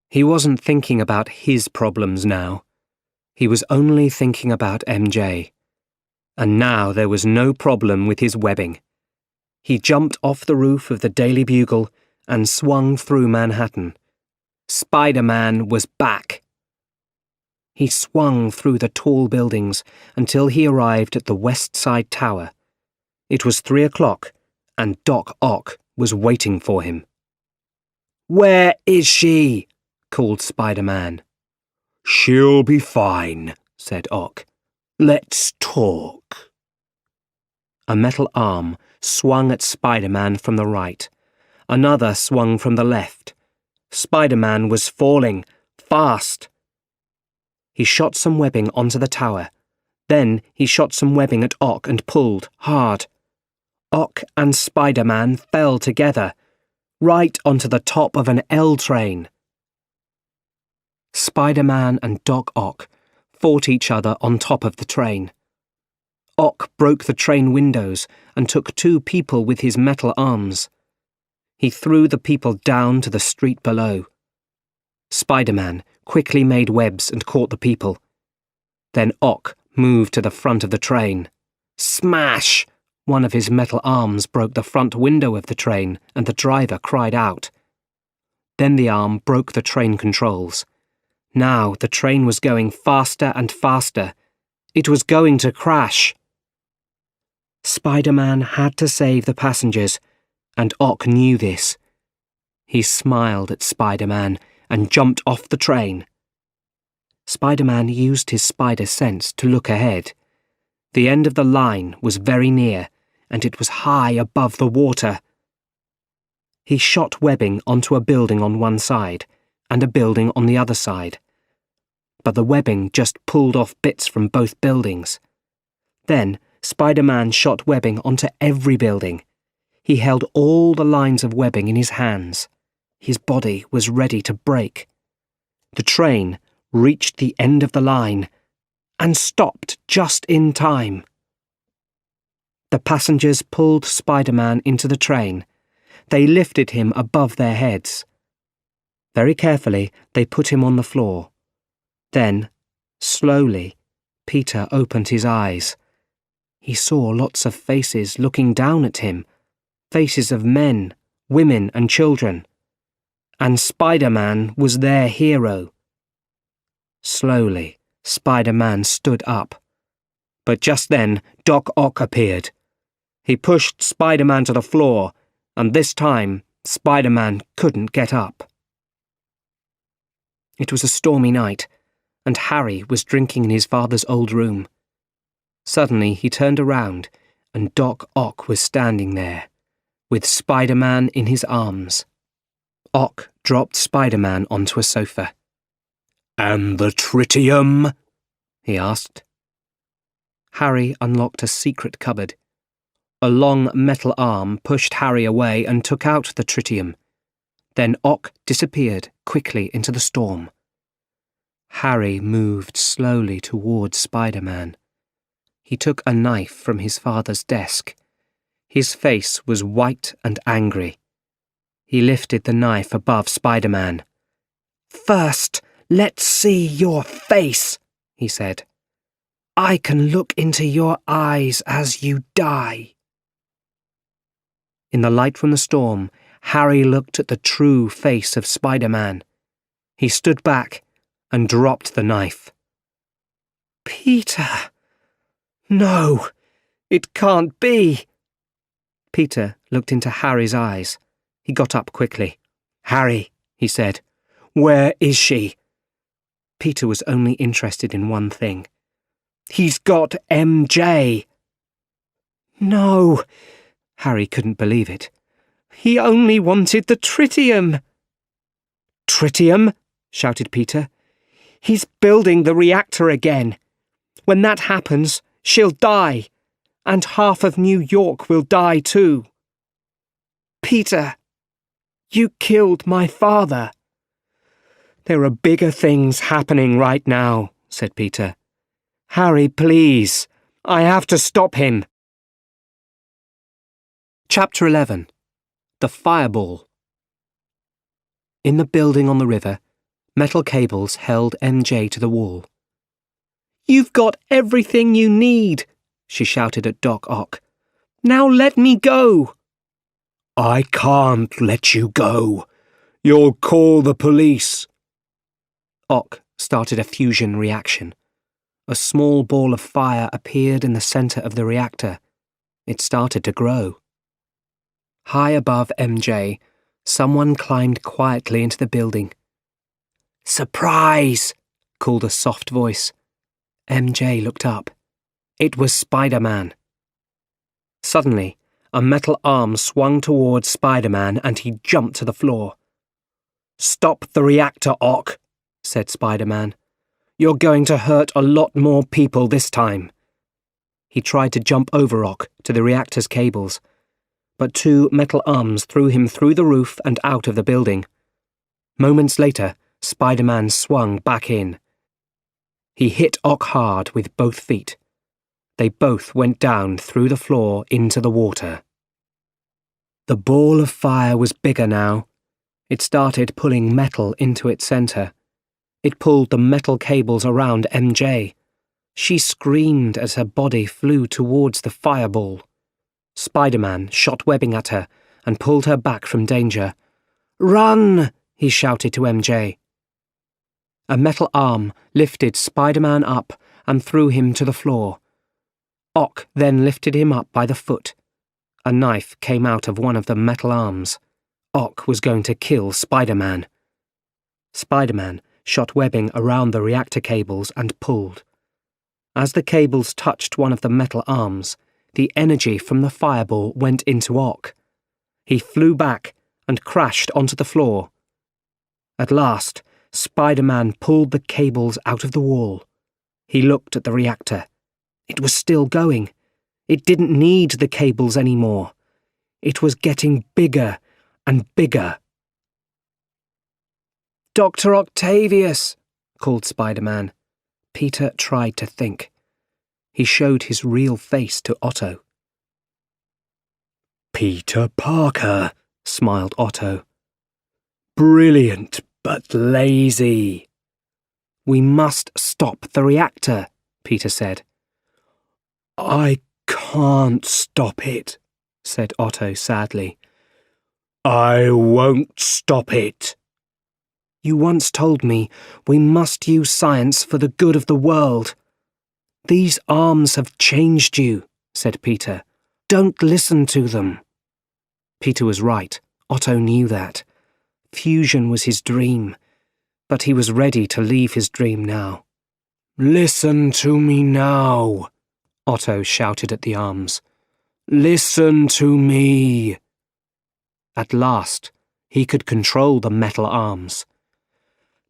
He wasn't thinking about his problems now. He was only thinking about MJ. And now there was no problem with his webbing. He jumped off the roof of the Daily Bugle and swung through Manhattan. Spider-Man was back. He swung through the tall buildings until he arrived at the West Side Tower. It was 3 o'clock, and Doc Ock was waiting for him. "Where is she?" called Spider-Man. "She'll be fine," said Ock. "Let's talk." A metal arm swung at Spider-Man from the right. Another swung from the left. Spider-Man was falling, fast. He shot some webbing onto the tower. Then he shot some webbing at Ock and pulled hard. Ock and Spider-Man fell together, right onto the top of an L train. Spider-Man and Doc Ock fought each other on top of the train. Ock broke the train windows and took 2 people with his metal arms. He threw the people down to the street below. Spider-Man quickly made webs and caught the people. Then Ock moved to the front of the train. Smash! One of his metal arms broke the front window of the train, and the driver cried out. Then the arm broke the train controls. Now the train was going faster and faster. It was going to crash. Spider-Man had to save the passengers, and Ock knew this. He smiled at Spider-Man and jumped off the train. Spider-Man used his spider sense to look ahead. The end of the line was very near, and it was high above the water. He shot webbing onto a building on one side, and a building on the other side. But the webbing just pulled off bits from both buildings. Then Spider-Man shot webbing onto every building. He held all the lines of webbing in his hands. His body was ready to break. The train reached the end of the line and stopped just in time. The passengers pulled Spider-Man into the train. They lifted him above their heads. Very carefully, they put him on the floor. Then, slowly, Peter opened his eyes. He saw lots of faces looking down at him, faces of men, women and children. And Spider-Man was their hero. Slowly, Spider-Man stood up. But just then, Doc Ock appeared. He pushed Spider-Man to the floor, and this time, Spider-Man couldn't get up. It was a stormy night, and Harry was drinking in his father's old room. Suddenly he turned around, and Doc Ock was standing there, with Spider-Man in his arms. Ock dropped Spider-Man onto a sofa. "And the tritium?" he asked. Harry unlocked a secret cupboard. A long metal arm pushed Harry away and took out the tritium. Then Ock disappeared quickly into the storm. Harry moved slowly towards Spider-Man. He took a knife from his father's desk. His face was white and angry. He lifted the knife above Spider-Man. "First, let's see your face," he said. "I can look into your eyes as you die." In the light from the storm, Harry looked at the true face of Spider-Man. He stood back and dropped the knife. "Peter! No, it can't be!" Peter looked into Harry's eyes. He got up quickly. "Harry," he said, "where is she?" Peter was only interested in one thing. "He's got MJ!" "No!" Harry couldn't believe it. "He only wanted the tritium!" "Tritium?" shouted Peter. "He's building the reactor again. When that happens, she'll die, and half of New York will die too." "Peter, you killed my father." "There are bigger things happening right now," said Peter. "Harry, please, I have to stop him." Chapter 11. The Fireball. In the building on the river, metal cables held MJ to the wall. "You've got everything you need," she shouted at Doc Ock. "Now let me go!" "I can't let you go. You'll call the police." Ock started a fusion reaction. A small ball of fire appeared in the centre of the reactor. It started to grow. High above MJ, someone climbed quietly into the building. "Surprise!" called a soft voice. MJ looked up. It was Spider-Man. Suddenly, a metal arm swung towards Spider-Man and he jumped to the floor. "Stop the reactor, Ock," said Spider-Man. "You're going to hurt a lot more people this time." He tried to jump over Ock to the reactor's cables, but two metal arms threw him through the roof and out of the building. Moments later, Spider-Man swung back in. He hit Ock hard with both feet. They both went down through the floor into the water. The ball of fire was bigger now. It started pulling metal into its centre. It pulled the metal cables around MJ. She screamed as her body flew towards the fireball. Spider-Man shot webbing at her and pulled her back from danger. "Run!" he shouted to MJ. A metal arm lifted Spider-Man up and threw him to the floor. Ock then lifted him up by the foot. A knife came out of one of the metal arms. Ock was going to kill Spider-Man. Spider-Man shot webbing around the reactor cables and pulled. As the cables touched one of the metal arms, the energy from the fireball went into Ock. He flew back and crashed onto the floor. At last, Spider-Man pulled the cables out of the wall. He looked at the reactor. It was still going. It didn't need the cables anymore. It was getting bigger and bigger. "Dr. Octavius!" called Spider-Man. Peter tried to think. He showed his real face to Otto. "Peter Parker," smiled Otto. "Brilliant, but lazy." "We must stop the reactor," Peter said. "I can't stop it," said Otto sadly. "I won't stop it." "You once told me we must use science for the good of the world." "These arms have changed you," said Peter. "Don't listen to them." Peter was right. Otto knew that. Fusion was his dream, but he was ready to leave his dream now. "Listen to me now," Otto shouted at the arms. "Listen to me." At last, he could control the metal arms.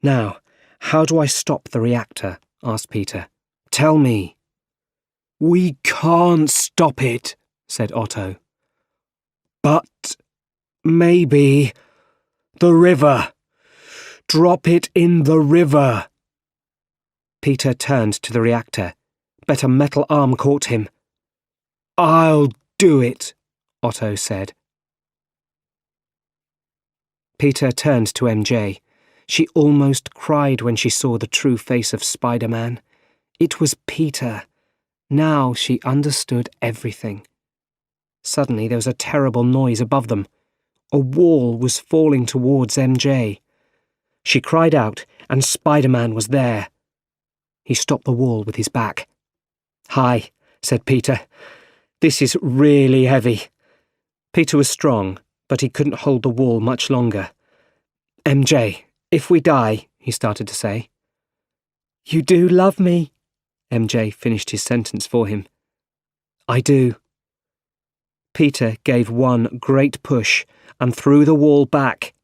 "Now, how do I stop the reactor?" asked Peter. "Tell me." "We can't stop it," said Otto. "But maybe the river. Drop it in the river." Peter turned to the reactor, but a metal arm caught him. "I'll do it," Otto said. Peter turned to MJ. She almost cried when she saw the true face of Spider-Man. It was Peter. Now she understood everything. Suddenly there was a terrible noise above them. A wall was falling towards MJ. She cried out, and Spider-Man was there. He stopped the wall with his back. "Hi," said Peter. "This is really heavy." Peter was strong, but he couldn't hold the wall much longer. "MJ, if we die," he started to say. "You do love me," MJ finished his sentence for him. "I do." Peter gave one great push and threw the wall back.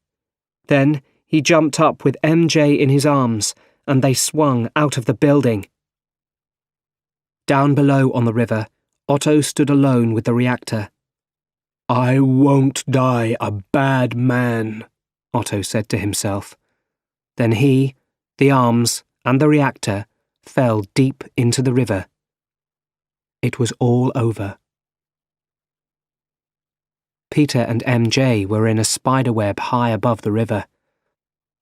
Then he jumped up with MJ in his arms, and they swung out of the building. Down below on the river, Otto stood alone with the reactor. "I won't die a bad man," Otto said to himself. Then he, the arms, and the reactor fell deep into the river. It was all over. Peter and MJ were in a spiderweb high above the river.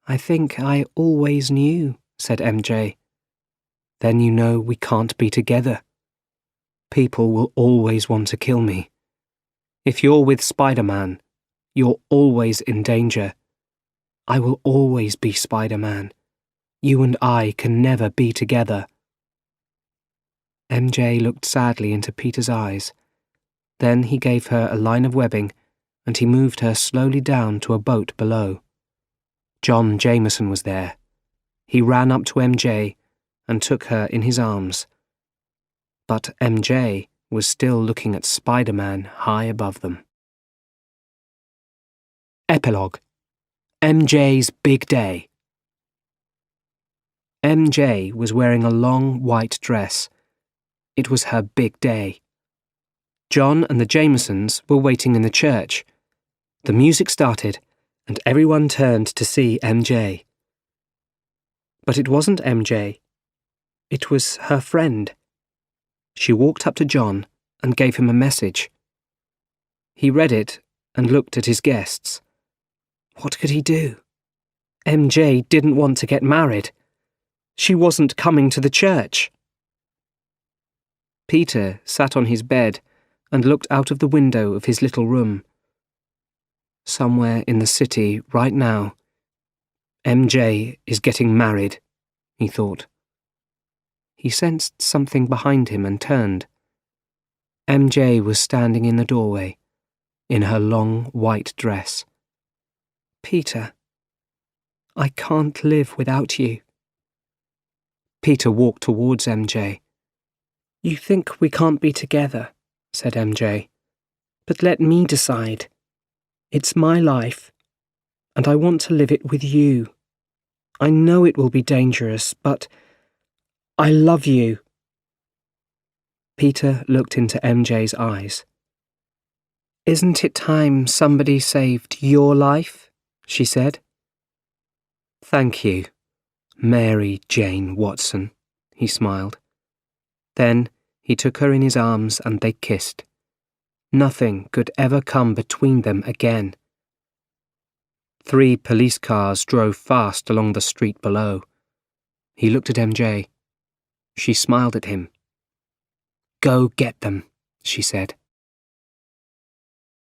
"I think I always knew," said MJ. "Then you know we can't be together." People will always want to kill me. If you're with Spider-Man, you're always in danger. I will always be Spider-Man. You and I can never be together." MJ looked sadly into Peter's eyes. Then he gave her a line of webbing, and he moved her slowly down to a boat below. John Jameson was there. He ran up to MJ and took her in his arms. But MJ was still looking at Spider-Man high above them. Epilogue. MJ's Big Day. MJ was wearing a long white dress. It was her big day. John and the Jamesons were waiting in the church. The music started, and everyone turned to see MJ. But it wasn't MJ. It was her friend. She walked up to John and gave him a message. He read it and looked at his guests. What could he do? MJ didn't want to get married. She wasn't coming to the church. Peter sat on his bed and looked out of the window of his little room. Somewhere in the city right now, MJ is getting married, he thought. He sensed something behind him and turned. MJ was standing in the doorway, in her long white dress. "Peter, I can't live without you." Peter walked towards MJ. "You think we can't be together," said MJ. "But let me decide. It's my life, and I want to live it with you. I know it will be dangerous, but I love you." Peter looked into MJ's eyes. "Isn't it time somebody saved your life?" she said. "Thank you, Mary Jane Watson," he smiled. Then he took her in his arms and they kissed. Nothing could ever come between them again. 3 police cars drove fast along the street below. He looked at MJ. She smiled at him. "Go get them," she said.